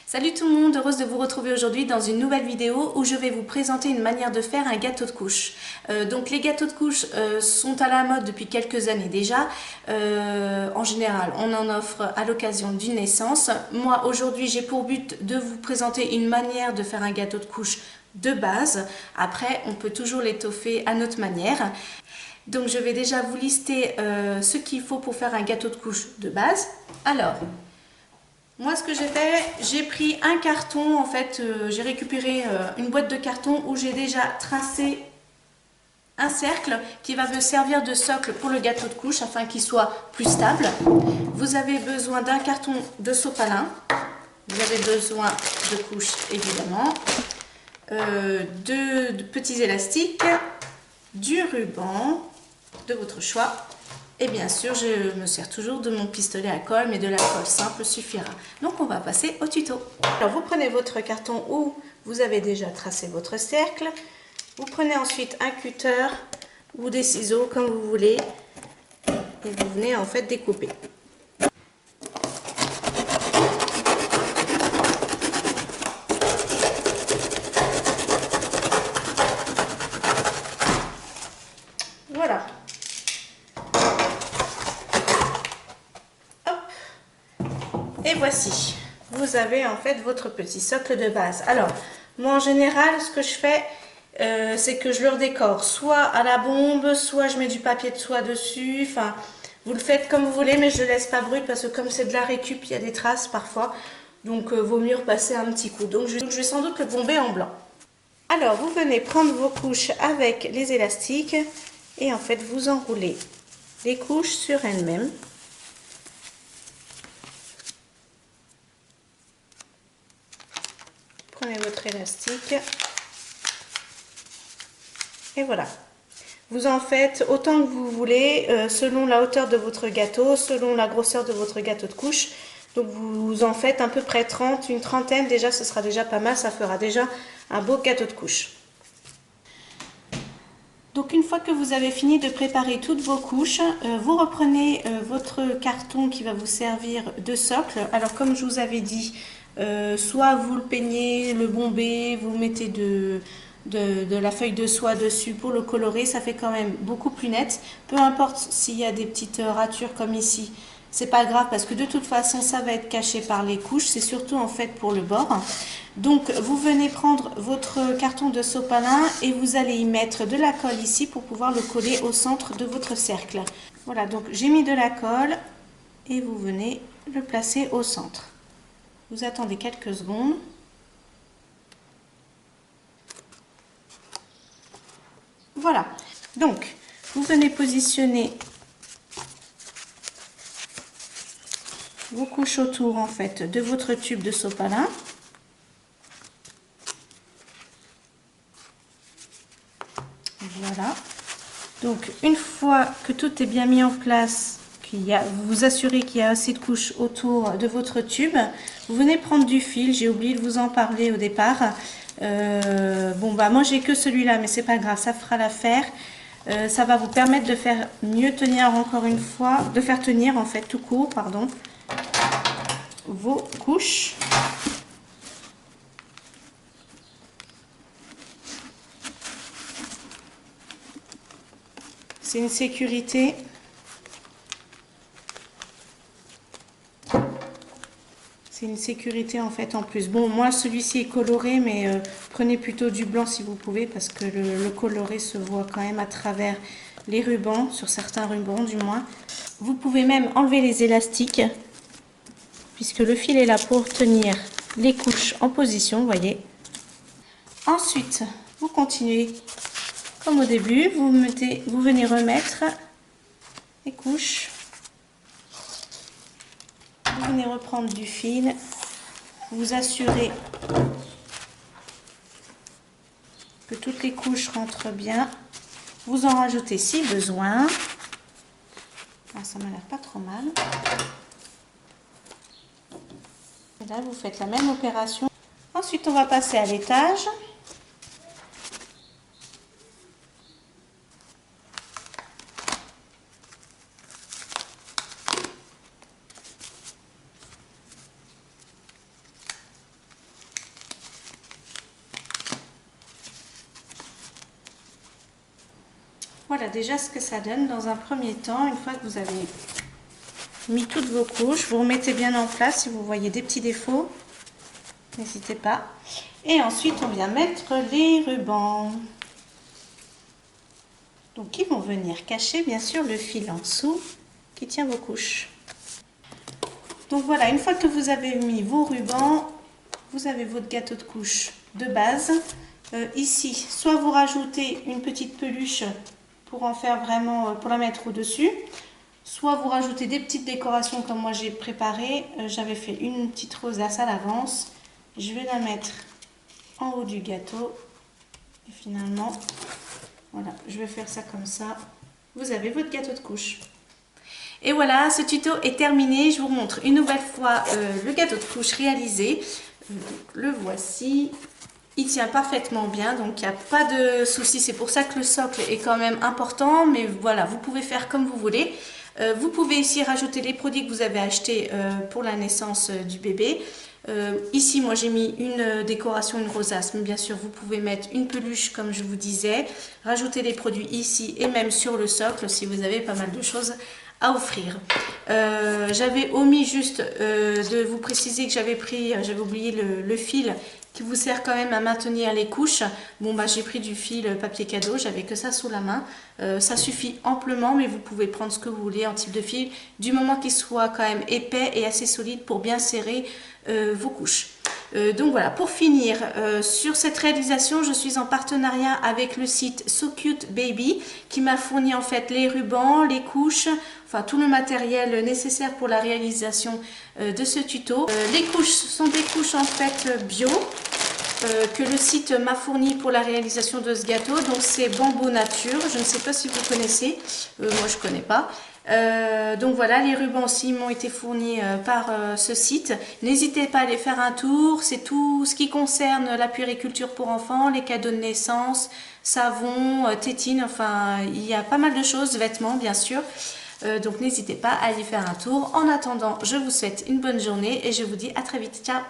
Salut tout le monde, heureuse de vous retrouver aujourd'hui dans une nouvelle vidéo où je vais vous présenter une manière de faire un gâteau de couche. Donc les gâteaux de couche sont à la mode depuis quelques années déjà. En général, on en offre à l'occasion d'une naissance. Moi aujourd'hui j'ai pour but de vous présenter une manière de faire un gâteau de couche de base. Après on peut toujours l'étoffer à notre manière. Donc je vais déjà vous lister ce qu'il faut pour faire un gâteau de couche de base. Alors, moi, ce que j'ai fait, j'ai pris un carton, en fait, j'ai récupéré une boîte de carton où j'ai déjà tracé un cercle qui va me servir de socle pour le gâteau de couche afin qu'il soit plus stable. Vous avez besoin d'un carton de sopalin, vous avez besoin de couches évidemment, de petits élastiques, du ruban de votre choix. Et bien sûr, je me sers toujours de mon pistolet à colle, mais de la colle simple suffira. Donc, on va passer au tuto. Alors, vous prenez votre carton où vous avez déjà tracé votre cercle. Vous prenez ensuite un cutter ou des ciseaux, comme vous voulez. Et vous venez en fait découper. Voilà. Et voici, vous avez en fait votre petit socle de base. Alors, moi en général, ce que je fais, c'est que je le redécore soit à la bombe, soit je mets du papier de soie dessus. Enfin, vous le faites comme vous voulez, mais je ne le laisse pas brut parce que comme c'est de la récup, il y a des traces parfois. Donc, vaut mieux repasser un petit coup. Donc, je vais sans doute le bomber en blanc. Alors, vous venez prendre vos couches avec les élastiques et en fait, vous enroulez les couches sur elles-mêmes. Prenez votre élastique et voilà. Vous en faites autant que vous voulez, selon la hauteur de votre gâteau, selon la grosseur de votre gâteau de couche. Donc vous en faites à peu près 30, une trentaine, déjà ce sera déjà pas mal, ça fera déjà un beau gâteau de couche. Donc une fois que vous avez fini de préparer toutes vos couches, vous reprenez votre carton qui va vous servir de socle. Alors comme je vous avais dit, soit vous le peignez, le bombez, vous mettez de la feuille de soie dessus pour le colorer, ça fait quand même beaucoup plus net. Peu importe s'il y a des petites ratures comme ici, c'est pas grave parce que de toute façon ça va être caché par les couches, c'est surtout en fait pour le bord. Donc vous venez prendre votre carton de sopalin et vous allez y mettre de la colle ici pour pouvoir le coller au centre de votre cercle. Voilà, donc j'ai mis de la colle et vous venez le placer au centre. Vous attendez quelques secondes. Voilà, donc vous venez positionner vos couches autour en fait de votre tube de sopalin. Voilà, donc une fois que tout est bien mis en place, vous vous assurez qu'il y a assez de couches autour de votre tube, vous venez prendre du fil. J'ai oublié de vous en parler au départ. Bon bah moi j'ai que celui-là, mais c'est pas grave, ça fera l'affaire. Ça va vous permettre de faire mieux tenir encore une fois, de faire tenir en fait tout court, pardon, vos couches. C'est une sécurité. C'est une sécurité en fait en plus. Bon, moi celui-ci est coloré, mais prenez plutôt du blanc si vous pouvez parce que le coloré se voit quand même à travers les rubans, sur certains rubans du moins. Vous pouvez même enlever les élastiques puisque le fil est là pour tenir les couches en position, vous voyez. Ensuite, vous continuez comme au début, vous venez remettre les couches. Vous venez reprendre du fil, vous assurez que toutes les couches rentrent bien. Vous en rajoutez si besoin. Ah, ça m'a l'air pas trop mal. Et là, vous faites la même opération. Ensuite, on va passer à l'étage. voilà déjà ce que ça donne dans un premier temps. Une fois que vous avez mis toutes vos couches, vous remettez bien en place. Si vous voyez des petits défauts, n'hésitez pas. Et ensuite, on vient mettre les rubans. Donc, ils vont venir cacher, bien sûr, le fil en dessous qui tient vos couches. Donc, voilà, une fois que vous avez mis vos rubans, vous avez votre gâteau de couches de base. Ici, soit vous rajoutez une petite peluche pour en faire vraiment, pour la mettre au-dessus, soit vous rajoutez des petites décorations comme moi j'ai préparé. J'avais fait une petite rosace à l'avance. Je vais la mettre en haut du gâteau. Et finalement, voilà, je vais faire ça comme ça. Vous avez votre gâteau de couches. Et voilà, ce tuto est terminé. Je vous montre une nouvelle fois le gâteau de couches réalisé. Le voici. Il tient parfaitement bien, donc il n'y a pas de souci. C'est pour ça que le socle est quand même important. Mais voilà, vous pouvez faire comme vous voulez. Vous pouvez ici rajouter les produits que vous avez achetés pour la naissance du bébé. Ici, moi j'ai mis une décoration, une rosace, mais bien sûr vous pouvez mettre une peluche comme je vous disais, rajouter les produits ici et même sur le socle si vous avez pas mal de choses à offrir. J'avais omis juste de vous préciser que j'avais oublié le fil qui vous sert quand même à maintenir les couches. Bon bah j'ai pris du fil papier cadeau, j'avais que ça sous la main. Ça suffit amplement, mais vous pouvez prendre ce que vous voulez en type de fil, du moment qu'il soit quand même épais et assez solide pour bien serrer vos couches. Donc voilà, pour finir, sur cette réalisation, je suis en partenariat avec le site So Cute Baby qui m'a fourni en fait les rubans, les couches, enfin tout le matériel nécessaire pour la réalisation de ce tuto. Les couches sont des couches en fait bio que le site m'a fourni pour la réalisation de ce gâteau. Donc c'est Bamboo Nature, je ne sais pas si vous connaissez, moi je ne connais pas. Donc voilà, les rubans aussi m'ont été fournis par ce site. N'hésitez pas à aller faire un tour, c'est tout ce qui concerne la puériculture pour enfants, les cadeaux de naissance, savon, tétine, enfin il y a pas mal de choses, vêtements bien sûr. Donc n'hésitez pas à aller faire un tour. En attendant, je vous souhaite une bonne journée et je vous dis à très vite. Ciao!